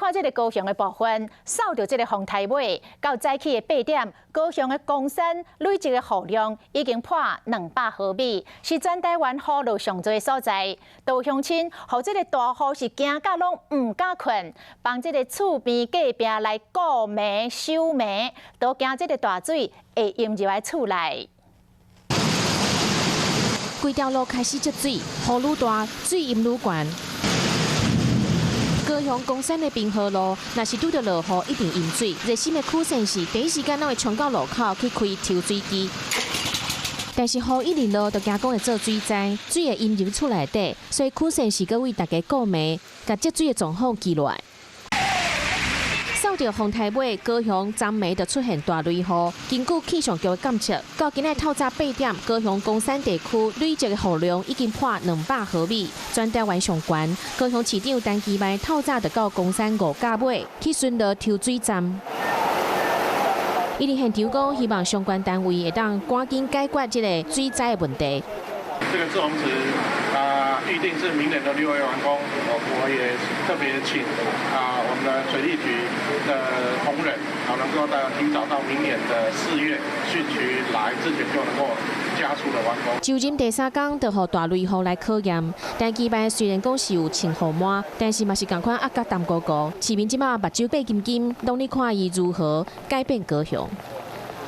看这个高雄的部分，扫到这个风台尾到早起的8点，高雄的公山累积的雨量已经破200毫米，是全台湾雨量上多的所在。都乡亲，予这个大雨是惊到拢唔敢困，帮这个厝边隔壁来顾眠收眠，都惊这个大水会淹入来厝内。 规条路开始积水，雨愈大，水淹愈悬。高雄公山的滨河路，若是拄到落雨，一定淹水。热心的区县市第一时间，拢会冲到路口去开抽水机。但是雨一入落，就惊讲会做水灾，水会淹入厝内底，所以区县市阁为大家顾暝，甲积水的状况记落来。 扫到风台尾，高雄昨暝就出现大雷雨。根据气象局的监测，到今日透早8点，高雄公山地区累积的雨量已经破200毫米，全台湾上悬。高雄市长陈其迈透早就到公山5甲尾去巡逻抽水站。伊伫现场讲，希望相关单位会当赶紧解决这个水灾的问题。这个滞洪池预定是明年的6月完工，我也特别请我们的水利局的同仁能够提早到明年的4月汛期来之前就能够加速的完工。就任第3天，就予大雷雨来考验。但期班虽然讲是有请雨满，但是嘛是共款压甲淡糊糊。市民即马目睭闭金金，拢咧看伊如何改变高雄。